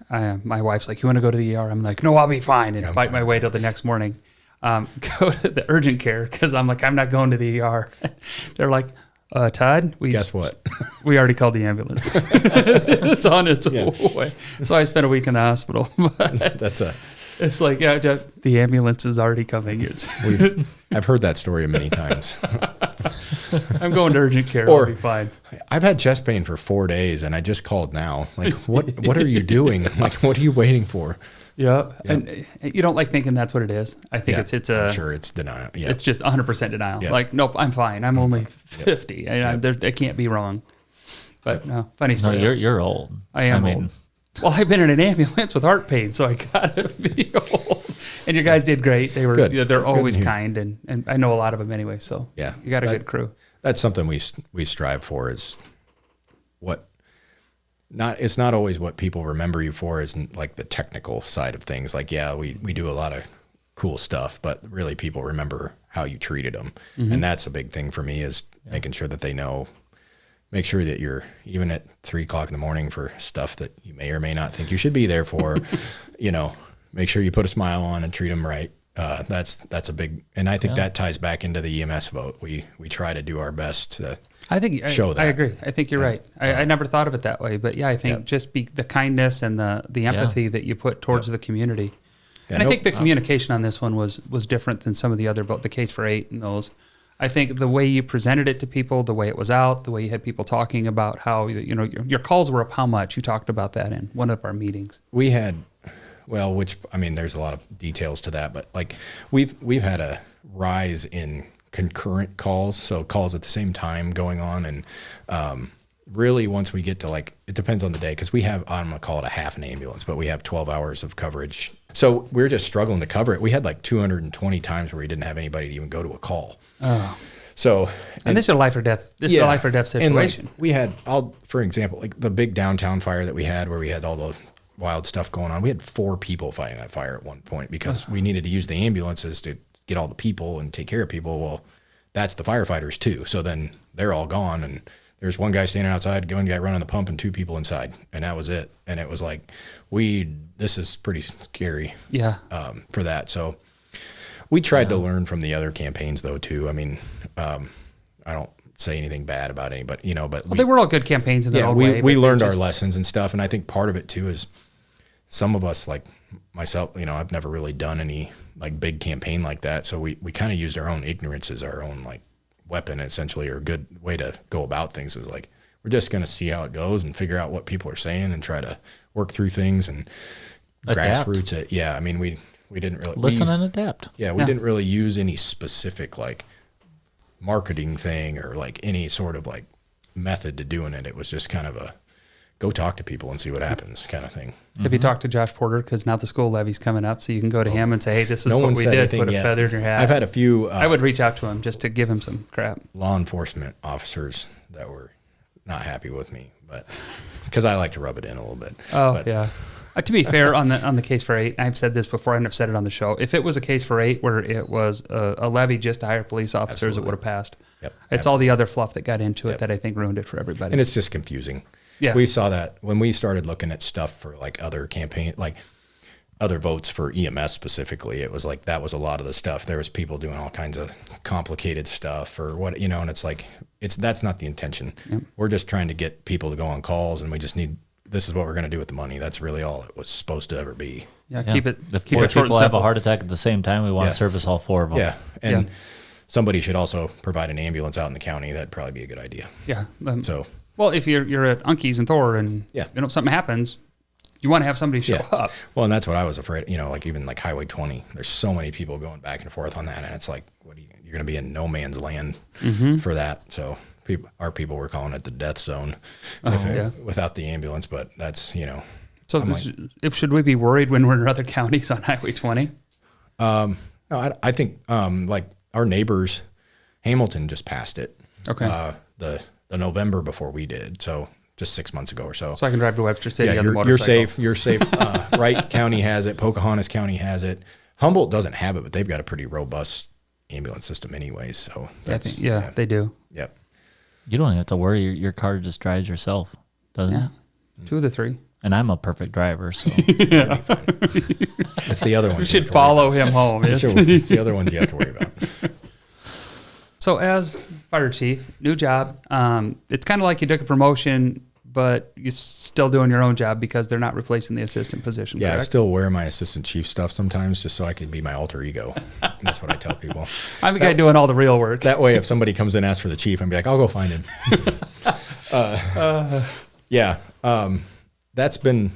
my wife's like, you want to go to the ER? I'm like, no, I'll be fine. And fight my way till the next morning. Go to the urgent care because I'm like, I'm not going to the ER. They're like, Todd, guess what? We already called the ambulance. It's on its way. So I spent a week in the hospital. It's like, the ambulance is already coming. I've heard that story many times. I'm going to urgent care. I'll be fine. I've had chest pain for 4 days, and I just called now. Like, what are you doing? Like, what are you waiting for? Yeah, and you don't like thinking that's what it is. I think I'm sure it's denial. Yeah, it's just 100% denial. Yeah. Like, nope, I'm fine. I'm only 50. I can't be wrong. But no, funny story. No, you're old. I am old. Well, I've been in an ambulance with heart pain, so I gotta be old. And your guys did great. They were good. They're always kind, and I know a lot of them anyway. So you got a good crew. That's something we strive for. Is it's not always what people remember you for is like the technical side of things. Like, we do a lot of cool stuff, but really people remember how you treated them. Mm-hmm. And that's a big thing for me is making sure that they know, make sure that you're even at 3 o'clock in the morning for stuff that you may or may not think you should be there for, make sure you put a smile on and treat them right. That's a big, and I think that ties back into the EMS vote. We try to do our best to I think show that. I agree. I think you're right. I never thought of it that way, but yeah, I think just be the kindness and the empathy that you put towards the community. Yeah, and I think the communication on this one was different than some of the other, the case for 8 and those. I think the way you presented it to people, the way it was out, the way you had people talking about how, your calls were up how much. You talked about that in one of our meetings. We had, there's a lot of details to that, but like we've had a rise in concurrent calls. So calls at the same time going on. And really once we get to it depends on the day, because we have, I'm going to call it a half an ambulance, but we have 12 hours of coverage. So we're just struggling to cover it. We had 220 times where we didn't have anybody to even go to a call. Oh. So, and this is a life or death. This is a life or death situation. And we had, for example, the big downtown fire that we had where we had all the wild stuff going on. We had 4 people fighting that fire at one point because we needed to use the ambulances to get all the people and take care of people. Well, that's the firefighters too. So then they're all gone, and there's one guy standing outside, one guy running the pump, and 2 people inside, and that was it. And it was this is pretty scary. Yeah. For that. So we tried to learn from the other campaigns though too. I mean, I don't say anything bad about anybody, but they were all good campaigns in their own way. We learned our lessons and stuff, and I think part of it too is some of us, like myself, I've never really done any big campaign like that, so we kind of used our own ignorance as our own weapon, essentially, or a good way to go about things. Is we're just going to see how it goes and figure out what people are saying and try to work through things and adapt. Grassroots it. Yeah, I mean we didn't really listen and adapt. Yeah, we didn't really use any specific marketing thing or any sort of method to doing it. It was just kind of a go talk to people and see what happens kind of thing. Have you talked to Josh Porter? Because now the school levy's coming up, so you can go to him and say, hey, this is what we did, put a feather in your hat. I've had a few. I would reach out to him just to give him some crap. Law enforcement officers that were not happy with me, but because I like to rub it in a little bit. Oh, yeah. To be fair, on the case for 8, I've said this before, and I've said it on the show. If it was a case for 8 where it was a levy just to hire police officers, it would have passed. Yep. It's all the other fluff that got into it that I think ruined it for everybody. And it's just confusing. Yeah. We saw that when we started looking at stuff for other campaign, other votes for EMS specifically. It was that was a lot of the stuff. There was people doing all kinds of complicated stuff or what, and it's that's not the intention. Yep. We're just trying to get people to go on calls, and we just need, this is what we're going to do with the money. That's really all it was supposed to ever be. Yeah. Keep it. If 4 people have a heart attack at the same time, we want to service all 4 of them. Yeah. And somebody should also provide an ambulance out in the county. That'd probably be a good idea. Yeah. Well, if you're at Unkies and Thor and something happens, you want to have somebody show up. Well, and that's what I was afraid. Even Highway 20. There's so many people going back and forth on that, and it's you're going to be in no man's land for that. So our people were calling it the death zone without the ambulance, but that's So should we be worried when we're in other counties on Highway 20? No, I think our neighbors, Hamilton just passed it. Okay. The November before we did, so just 6 months ago or so. So I can drive to Webster City on the motorcycle. You're safe. Wright County has it. Pocahontas County has it. Humboldt doesn't have it, but they've got a pretty robust ambulance system anyways. So they do. Yep. You don't have to worry. Your car just drives yourself, doesn't it? 2 of the 3. And I'm a perfect driver, so. That's the other one. You should follow him home. It's the other ones you have to worry about. So as fire chief, new job, it's kind of like you took a promotion, but you're still doing your own job because they're not replacing the assistant position. Yeah, correct? I still wear my assistant chief stuff sometimes just so I can be my alter ego. And that's what I tell people. I'm the guy doing all the real work. That way, if somebody comes in and asks for the chief, I'm be like, I'll go find him. That's been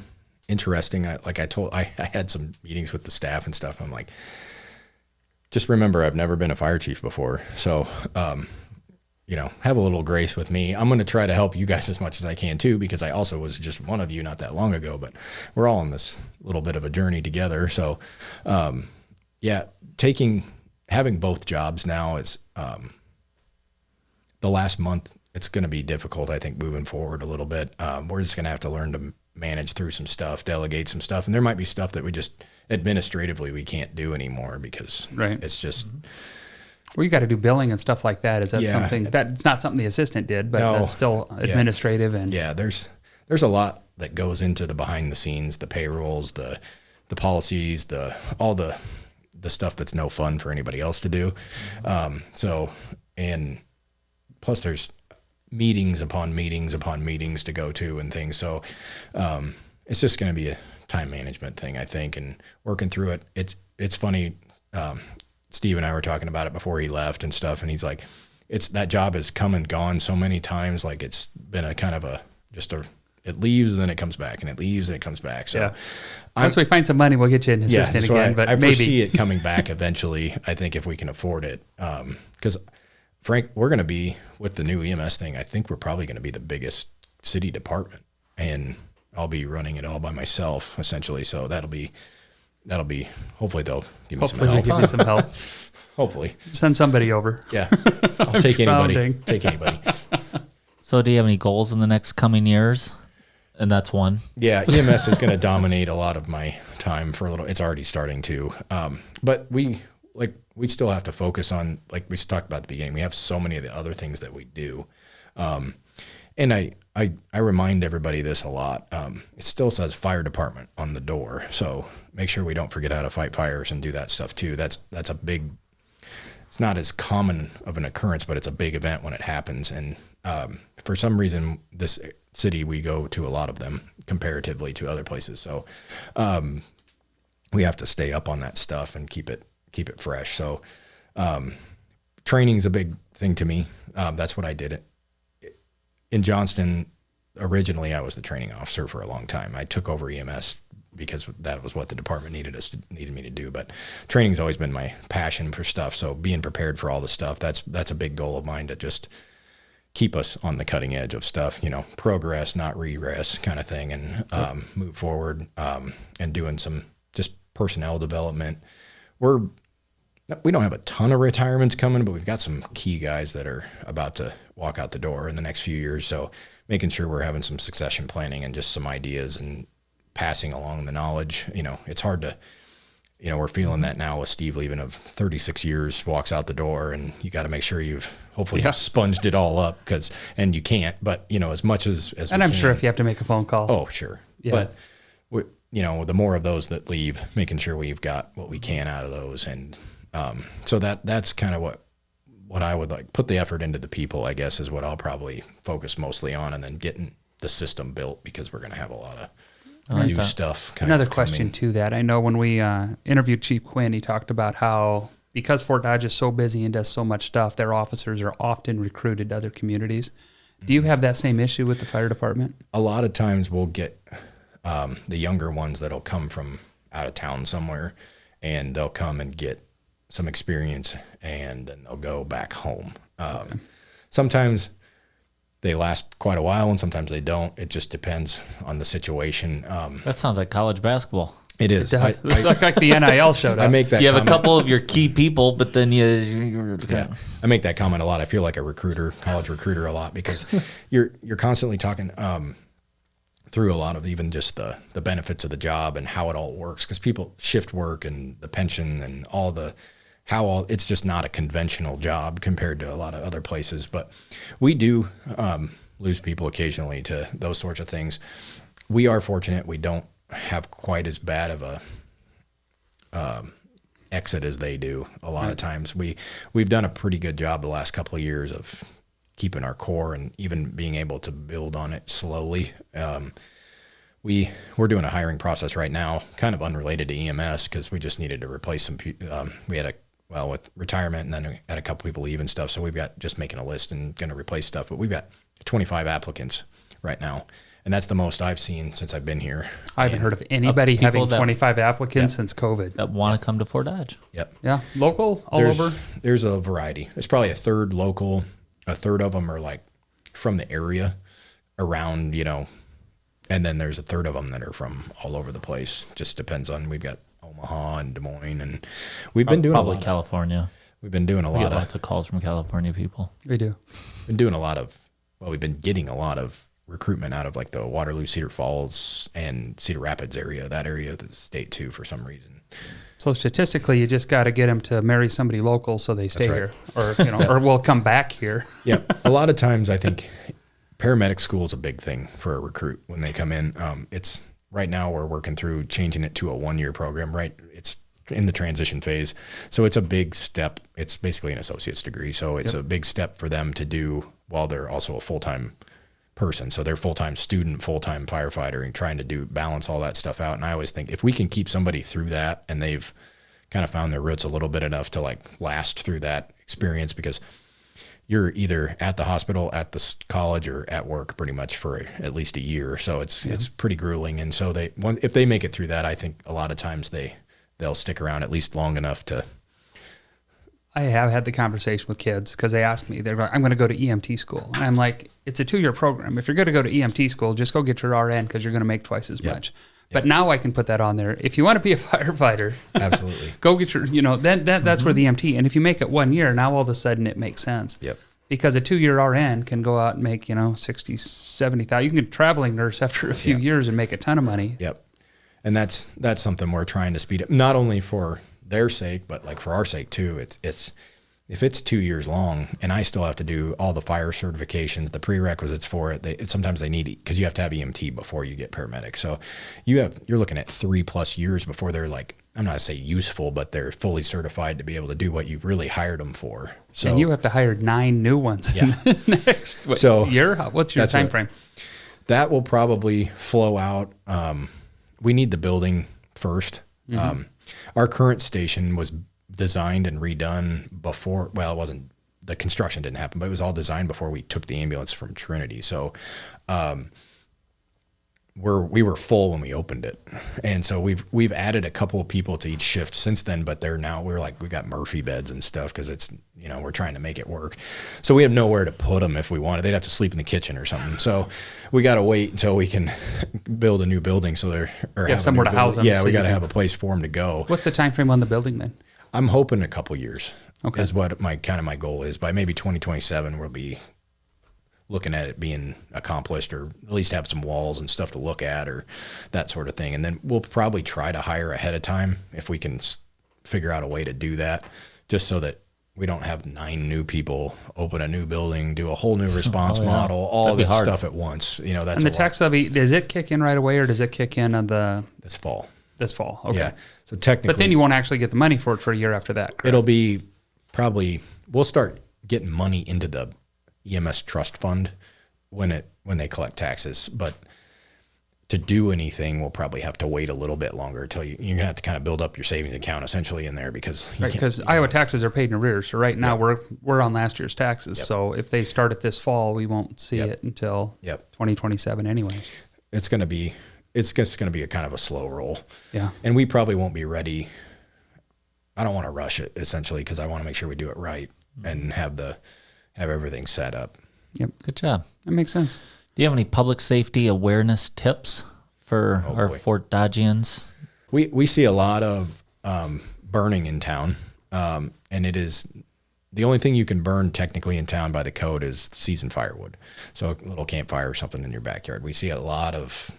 interesting. I had some meetings with the staff and stuff. I'm like, just remember, I've never been a fire chief before. So, have a little grace with me. I'm going to try to help you guys as much as I can too, because I also was just one of you not that long ago, but we're all on this little bit of a journey together. So, having both jobs now is, the last month, it's going to be difficult, I think, moving forward a little bit. We're just going to have to learn to manage through some stuff, delegate some stuff. And there might be stuff that we just administratively we can't do anymore because it's just... Well, you got to do billing and stuff like that. Is that something that's not something the assistant did, but that's still administrative and there's a lot that goes into the behind the scenes, the payrolls, the policies, all the stuff that's no fun for anybody else to do. And plus there's meetings upon meetings upon meetings to go to and things. So it's just going to be a time management thing, I think, and working through it. It's funny. Steve and I were talking about it before he left and stuff, and he's like, that job has come and gone so many times. Like it's been a kind of it leaves and then it comes back, and it leaves and it comes back. So once we find some money, we'll get you an assistant again. But I maybe foresee it coming back eventually. I think if we can afford it, because Frank, we're going to be with the new EMS thing. I think we're probably going to be the biggest city department, and I'll be running it all by myself essentially. So that'll be. Hopefully they'll give me some help. Give you some help. Hopefully, send somebody over. Yeah, I'll take anybody. Take anybody. So, do you have any goals in the next coming years? And that's one. Yeah, EMS is going to dominate a lot of my time for a little. It's already starting to. But we still have to focus on, like we talked about at the beginning. We have so many of the other things that we do, and I remind everybody this a lot. It still says fire department on the door, so make sure we don't forget how to fight fires and do that stuff too. That's a big. It's not as common of an occurrence, but it's a big event when it happens. And for some reason, this city, we go to a lot of them comparatively to other places. So we have to stay up on that stuff and keep it fresh. So training's a big thing to me. That's what I did. In Johnston, originally I was the training officer for a long time. I took over EMS because that was what the department needed me to do. But training's always been my passion for stuff. So being prepared for all the stuff, that's a big goal of mine, to just keep us on the cutting edge of stuff, progress, not regress kind of thing, and move forward, and doing some just personnel development. We don't have a ton of retirements coming, but we've got some key guys that are about to walk out the door in the next few years. So making sure we're having some succession planning and just some ideas and passing along the knowledge. It's hard to, we're feeling that now with Steve leaving of 36 years, walks out the door, and you got to make sure you've hopefully sponged it all up, and you can't, but as much as and I'm sure if you have to make a phone call. Oh, sure. Yeah. But the more of those that leave, making sure we've got what we can out of those. And so that's kind of what I would like, put the effort into the people, I guess, is what I'll probably focus mostly on, and then getting the system built, because we're going to have a lot of new stuff. Another question to that. I know when we interviewed Chief Quinn, he talked about how, because Fort Dodge is so busy and does so much stuff, their officers are often recruited to other communities. Do you have that same issue with the fire department? A lot of times we'll get the younger ones that'll come from out of town somewhere, and they'll come and get some experience, and then they'll go back home. Sometimes they last quite a while, and sometimes they don't. It just depends on the situation. That sounds like college basketball. It is. It does. It's like the NIL showed up. I make that. You have a couple of your key people, but then I make that comment a lot. I feel like a college recruiter a lot, because you're constantly talking through a lot of even just the benefits of the job and how it all works, because people shift work and the pension and it's just not a conventional job compared to a lot of other places. But we do lose people occasionally to those sorts of things. We are fortunate. We don't have quite as bad of a exit as they do. A lot of times we've done a pretty good job the last couple of years of keeping our core and even being able to build on it slowly. We're doing a hiring process right now, kind of unrelated to EMS, because we just needed to replace some we had with retirement, and then had a couple people leave and stuff. So we've got just making a list and going to replace stuff, but we've got 25 applicants right now. And that's the most I've seen since I've been here. I haven't heard of anybody having 25 applicants since COVID. That want to come to Fort Dodge. Yep. Yeah. Local, over? There's a variety. There's probably a third local. A third of them are like from the area around, and then there's a third of them that are from all over the place. Just depends on, we've got Omaha and Des Moines, and we've been doing probably California. We've been doing we get lots of calls from California people. We do. We've been getting a lot of recruitment out of like the Waterloo, Cedar Falls, and Cedar Rapids area, that area of the state too, for some reason. So statistically, you just got to get them to marry somebody local so they stay here, or or we'll come back here. Yeah, a lot of times I think paramedic school is a big thing for a recruit when they come in. It's right now we're working through changing it to a 1-year program. Right, it's in the transition phase. So it's a big step. It's basically an associate's degree. So it's a big step for them to do while they're also a full-time person. So they're full-time student, full-time firefighter, and trying to balance all that stuff out. And I always think if we can keep somebody through that and they've kind of found their roots a little bit enough to like last through that experience, because you're either at the hospital, at the college, or at work pretty much for at least a year. So it's pretty grueling. And so if they make it through that, I think a lot of times they'll stick around at least long enough to. I have had the conversation with kids because they ask me, they're like, I'm going to go to EMT school. And I'm like, it's a 2-year program. If you're going to go to EMT school, just go get your RN because you're going to make twice as much. But now I can put that on there. If you want to be a firefighter, absolutely, go get your, that's where the EMT. And if you make it 1 year, now all of a sudden it makes sense. Yep. Because a 2-year RN can go out and make, 60, 70,000. You can get a traveling nurse after a few years and make a ton of money. Yep. And that's something we're trying to speed up, not only for their sake, but like for our sake too. It's if it's 2 years long and I still have to do all the fire certifications, the prerequisites for it, sometimes they need, because you have to have EMT before you get paramedic. So you're looking at 3+ years before they're like, I'm not gonna say useful, but they're fully certified to be able to do what you really hired them for. So, and you have to hire 9 new ones in the next year? What's your time frame? That will probably flow out. We need the building first. Mm-hmm. Our current station was designed and redone before, well, it wasn't, the construction didn't happen, but it was all designed before we took the ambulance from Trinity. So we were full when we opened it. And so we've added a couple of people to each shift since then, but we got Murphy beds and stuff because it's, we're trying to make it work. So we have nowhere to put them if we wanted. They'd have to sleep in the kitchen or something. So we got to wait until we can build a new building. So have somewhere to house them. Yeah, we got to have a place for them to go. What's the time frame on the building then? I'm hoping a couple years is what my goal is. By maybe 2027, we'll be looking at it being accomplished, or at least have some walls and stuff to look at, or that sort of thing. And then we'll probably try to hire ahead of time if we can figure out a way to do that, just so that we don't have 9 new people open a new building, do a whole new response model, all that stuff at once. That's and the tax levy, does it kick in right away, or does it kick in on this fall? This fall, okay. Yeah. So technically, but then you won't actually get the money for it for a year after that, correct? It'll be we'll start getting money into the EMS trust fund when they collect taxes. But to do anything, we'll probably have to wait a little bit longer until you're going to have to kind of build up your savings account essentially in there, because Iowa taxes are paid in arrears. So right now we're on last year's taxes. Yep. So if they start it this fall, we won't see it until 2027 anyways. It's just going to be a kind of a slow roll. Yeah. And we probably won't be ready. I don't want to rush it essentially, because I want to make sure we do it right and have everything set up. Yep. Good job. That makes sense. Do you have any public safety awareness tips for our Fort Dodgians? We see a lot of burning in town, and it is the only thing you can burn technically in town by the code is seasoned firewood. So a little campfire or something in your backyard. We see a lot of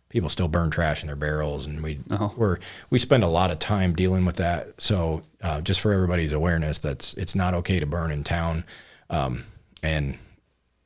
people still burn trash in their barrels, and we spend a lot of time dealing with that. So just for everybody's awareness, it's not okay to burn in town, and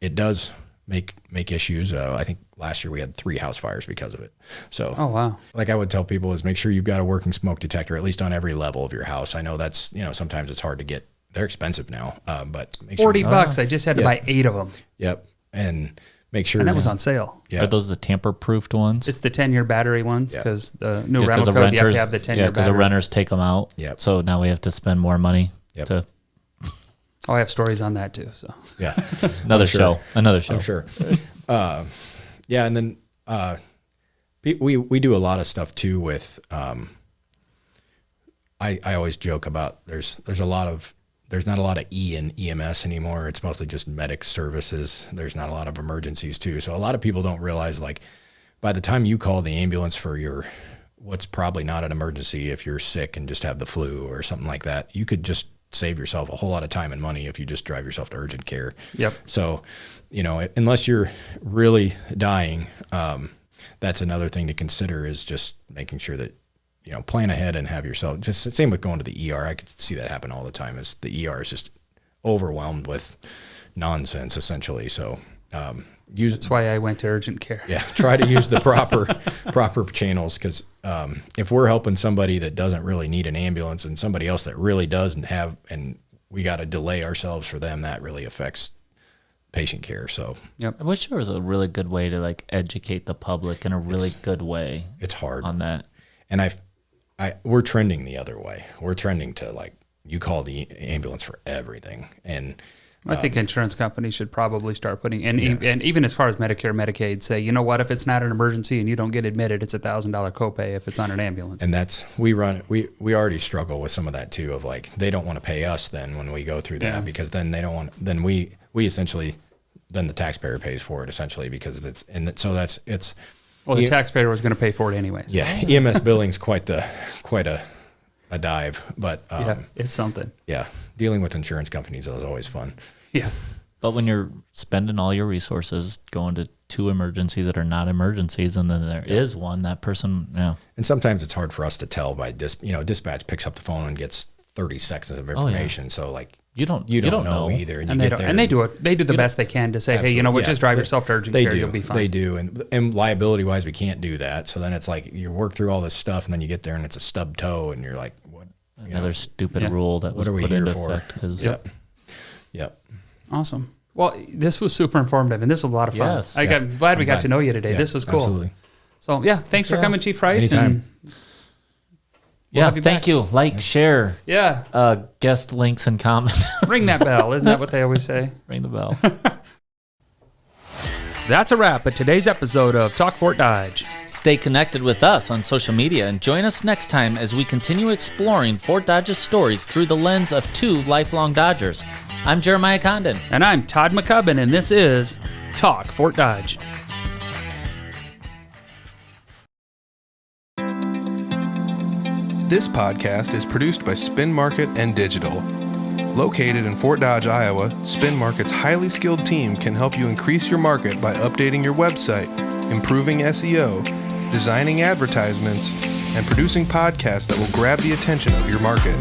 it does make issues. I think last year we had 3 house fires because of it. So, like I would tell people is make sure you've got a working smoke detector, at least on every level of your house. I know that's, sometimes it's hard to get. They're expensive now, but make sure $40. I just had to buy 8 of them. Yep. And make sure. And that was on sale. Yeah. Are those the tamper-proofed ones? It's the 10-year battery ones, because the new rental code, you have to have the 10-year battery. Yeah, because the renters take them out. Yep. So now we have to spend more money to... I have stories on that too. So yeah, another show. I'm sure. Yeah, and then we do a lot of stuff too with. I always joke about there's not a lot of E in EMS anymore. It's mostly just medic services. There's not a lot of emergencies too. So a lot of people don't realize, like, by the time you call the ambulance for what's probably not an emergency, if you're sick and just have the flu or something like that, you could just save yourself a whole lot of time and money if you just drive yourself to urgent care. Yep. So, unless you're really dying, that's another thing to consider, is just making sure that, plan ahead and have yourself, just the same with going to the ER. I could see that happen all the time, is the ER is just overwhelmed with nonsense essentially. So That's why I went to urgent care. Yeah, try to use the proper channels, because if we're helping somebody that doesn't really need an ambulance and somebody else that really does and we got to delay ourselves for them, that really affects patient care. So Yep. I wish there was a really good way to like educate the public in a really good way. It's hard on that. And we're trending the other way. We're trending to like, you call the ambulance for everything. And I think insurance companies should probably start putting, and even as far as Medicare, Medicaid, say, you know what, if it's not an emergency and you don't get admitted, it's $1,000 copay if it's on an ambulance. And we already struggle with some of that too, of like, they don't want to pay us then when we go through that, because then they don't want, then we essentially, then the taxpayer pays for it essentially, because well, the taxpayer was going to pay for it anyways. Yeah. EMS billing's quite a dive, but it's something. Yeah. Dealing with insurance companies is always fun. Yeah. But when you're spending all your resources going to 2 emergencies that are not emergencies, and then there is one, that person, And sometimes it's hard for us to tell by dispatch picks up the phone and gets 30 seconds of information. So like you don't know either. And they do the best they can to say, absolutely. Hey, you know what, just drive yourself to urgent care, you'll be fine. They do. And liability wise, we can't do that. So then it's like you work through all this stuff and then you get there and it's a stub toe and you're like, what? Another stupid rule that was put into effect. Yep. Awesome. Well, this was super informative, and this was a lot of fun. Yes. I'm glad we got to know you today. Yeah, this was cool. Absolutely. So, thanks for coming, Chief Price. Anytime. Thank you. Like, share. Yeah. Guest links and comment. Ring that bell. Isn't that what they always say? Ring the bell. That's a wrap at today's episode of Talk Fort Dodge. Stay connected with us on social media and join us next time as we continue exploring Fort Dodge's stories through the lens of 2 lifelong Dodgers. I'm Jeremiah Condon. And I'm Todd McCubbin, and this is Talk Fort Dodge. This podcast is produced by Spin Market and Digital. Located in Fort Dodge, Iowa, Spin Market's highly skilled team can help you increase your market by updating your website, improving SEO, designing advertisements, and producing podcasts that will grab the attention of your market.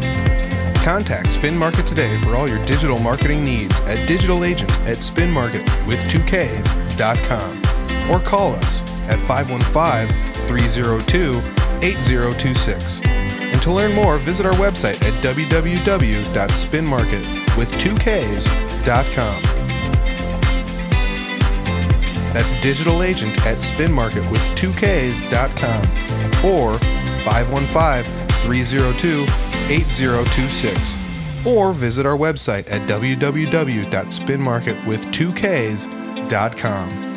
Contact Spin Market today for all your digital marketing needs at digitalagent@spinmarket.com or call us at 515-302-8026. And to learn more, visit our website at www.spinmarket.com. That's digitalagent@spinmarket.com or 515-302-8026. Or visit our website at www.spinmarket.com.